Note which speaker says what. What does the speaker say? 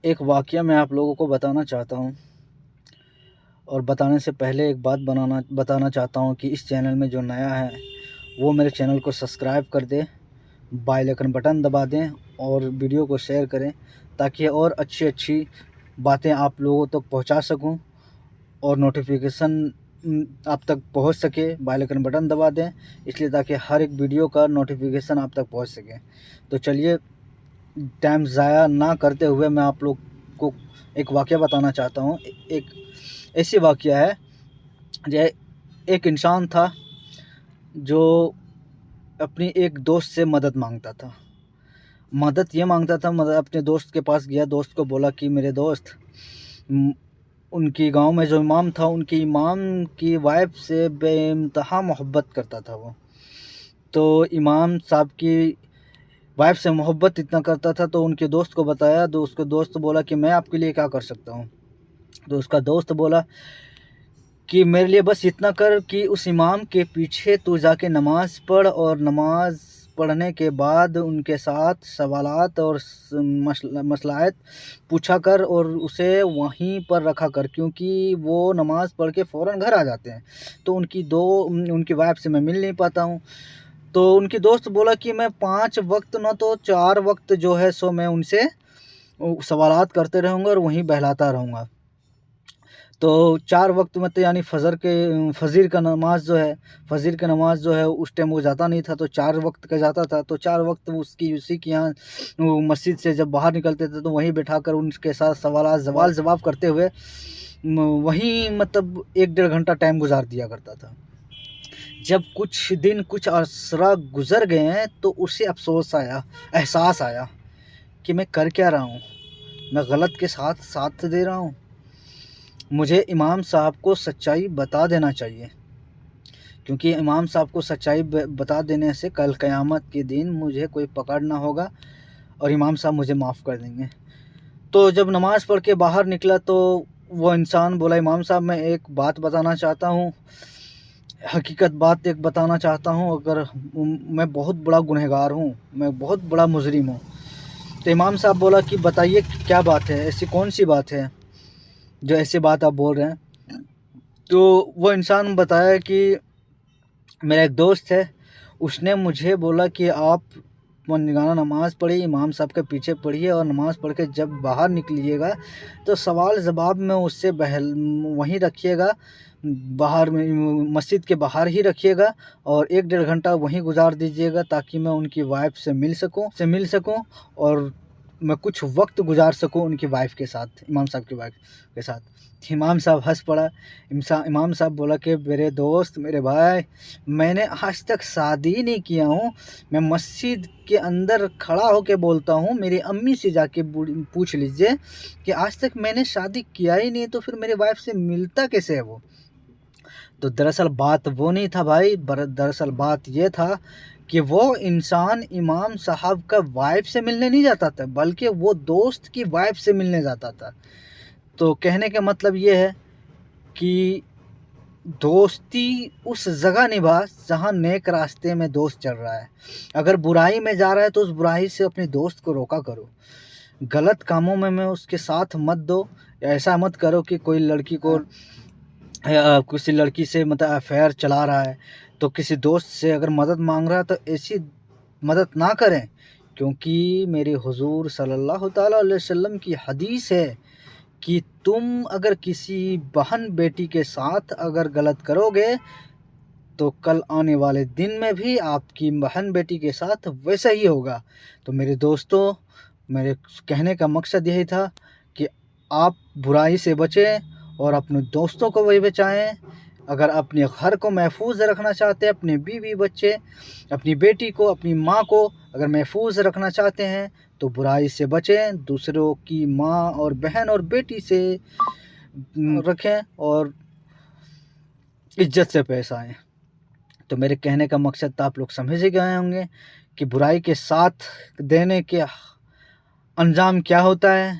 Speaker 1: ایک واقعہ میں آپ لوگوں کو بتانا چاہتا ہوں، اور بتانے سے پہلے ایک بات بتانا چاہتا ہوں کہ اس چینل میں جو نیا ہے وہ میرے چینل کو سبسکرائب کر دے، بیل آئیکن بٹن دبا دیں اور ویڈیو کو شیئر کریں تاکہ اور اچھی باتیں آپ لوگوں تک پہنچا سکوں اور نوٹیفیکیشن آپ تک پہنچ سکے۔ بیل آئیکن بٹن دبا دیں اس لیے تاکہ ہر ایک ویڈیو کا نوٹیفیکیشن آپ تک پہنچ سکے۔ تو چلیے ٹائم ضائع نہ کرتے ہوئے میں آپ لوگ کو ایک واقعہ بتانا چاہتا ہوں۔ ایک ایسی واقعہ ہے جو ایک انسان تھا جو اپنی ایک دوست سے مدد مانگتا تھا۔ اپنے دوست کے پاس گیا، دوست کو بولا کہ میرے دوست، ان کی گاؤں میں جو امام تھا، ان کی امام کی وائف سے بے انتہا محبت کرتا تھا وہ۔ تو امام صاحب کی وائف سے محبت اتنا کرتا تھا تو ان کے دوست کو بتایا، تو اس کے دوست بولا کہ میں آپ کے لیے کیا کر سکتا ہوں؟ تو اس کا دوست بولا کہ میرے لیے بس اتنا کر کہ اس امام کے پیچھے تو جا کے نماز پڑھ، اور نماز پڑھنے کے بعد ان کے ساتھ سوالات اور مسائل پوچھا کر اور اسے وہیں پر رکھا کر، کیونکہ وہ نماز پڑھ کے فوراً گھر آ جاتے ہیں تو ان کی وائف سے میں مل نہیں پاتا ہوں۔ تو ان کی دوست بولا کہ میں 5 وقت نہ تو 4 وقت جو ہے سو میں ان سے سوالات کرتے رہوں گا اور وہیں بہلاتا رہوں گا۔ تو 4 وقت میں تو یعنی فجر کا نماز جو ہے اس ٹائم وہ جاتا نہیں تھا، تو 4 وقت کا جاتا تھا۔ تو 4 وقت اسی کی یہاں مسجد سے جب باہر نکلتے تھے تو وہیں بٹھا کر ان کے ساتھ سوال جواب کرتے ہوئے وہیں 1-1.5 گھنٹہ ٹائم گزار دیا کرتا تھا۔ جب کچھ عرصہ گزر گئے ہیں تو اسے احساس آیا کہ میں کر کیا رہا ہوں، میں غلط کے ساتھ دے رہا ہوں، مجھے امام صاحب کو سچائی بتا دینا چاہیے، کیونکہ امام صاحب کو سچائی بتا دینے سے کل قیامت کے دن مجھے کوئی پکڑ نہ ہوگا اور امام صاحب مجھے معاف کر دیں گے۔ تو جب نماز پڑھ کے باہر نکلا تو وہ انسان بولا، امام صاحب میں ایک بات بتانا چاہتا ہوں، حقیقت بات ایک بتانا چاہتا ہوں، اگر میں بہت بڑا گنہگار ہوں، میں بہت بڑا مجرم ہوں۔ تو امام صاحب بولا کہ بتائیے کیا بات ہے، ایسی کون سی بات ہے جو ایسی بات آپ بول رہے ہیں؟ تو وہ انسان بتایا کہ میرا ایک دوست ہے، اس نے مجھے بولا کہ آپ پنجگانہ نماز پڑھیے، امام صاحب کے پیچھے پڑھیے، اور نماز پڑھ کے جب باہر نکلیے گا تو سوال جواب میں اس سے وہیں رکھیے گا، باہر مسجد کے باہر ہی رکھیے گا، اور 1-1.5 گھنٹہ وہیں گزار دیجیے گا تاکہ میں ان کی وائف سے مل سکوں اور میں کچھ وقت گزار سکوں ان کی وائف کے ساتھ، امام صاحب کی وائف کے ساتھ۔ امام صاحب ہنس پڑا۔ امام صاحب بولا کہ میرے دوست، میرے بھائی، میں نے آج تک شادی نہیں کیا ہوں، میں مسجد کے اندر کھڑا ہو کے بولتا ہوں، میری امی سے جا کے پوچھ لیجئے کہ آج تک میں نے شادی کیا ہی نہیں، تو پھر میری وائف سے ملتا کیسے ہے وہ؟ تو دراصل بات وہ نہیں تھا بھائی، دراصل بات یہ تھا کہ وہ انسان امام صاحب کا وائف سے ملنے نہیں جاتا تھا، بلکہ وہ دوست کی وائف سے ملنے جاتا تھا۔ تو کہنے کا مطلب یہ ہے کہ دوستی اس جگہ نبھا جہاں نیک راستے میں دوست چل رہا ہے۔ اگر برائی میں جا رہا ہے تو اس برائی سے اپنے دوست کو روکا کرو، غلط کاموں میں اس کے ساتھ مت دو، یا ایسا مت کرو کہ کوئی لڑکی کو کسی لڑکی سے افیئر چلا رہا ہے تو کسی دوست سے اگر مدد مانگ رہا ہے تو ایسی مدد نہ کریں، کیونکہ میرے حضور صلی اللہ تعالیٰ علیہ وسلم کی حدیث ہے کہ تم اگر کسی بہن بیٹی کے ساتھ اگر غلط کرو گے تو کل آنے والے دن میں بھی آپ کی بہن بیٹی کے ساتھ ویسا ہی ہوگا۔ تو میرے دوستوں، میرے کہنے کا مقصد یہی تھا کہ آپ برائی سے بچیں اور اپنے دوستوں کو بھی بچائیں۔ اگر اپنے گھر کو محفوظ رکھنا چاہتے ہیں، اپنے بیوی بچے، اپنی بیٹی کو، اپنی ماں کو اگر محفوظ رکھنا چاہتے ہیں تو برائی سے بچیں، دوسروں کی ماں اور بہن اور بیٹی سے رکھیں اور عزت سے پیش آئیں۔ تو میرے کہنے کا مقصد تو آپ لوگ سمجھ ہی گئے ہوں گے کہ برائی کے ساتھ دینے کے انجام کیا ہوتا ہے۔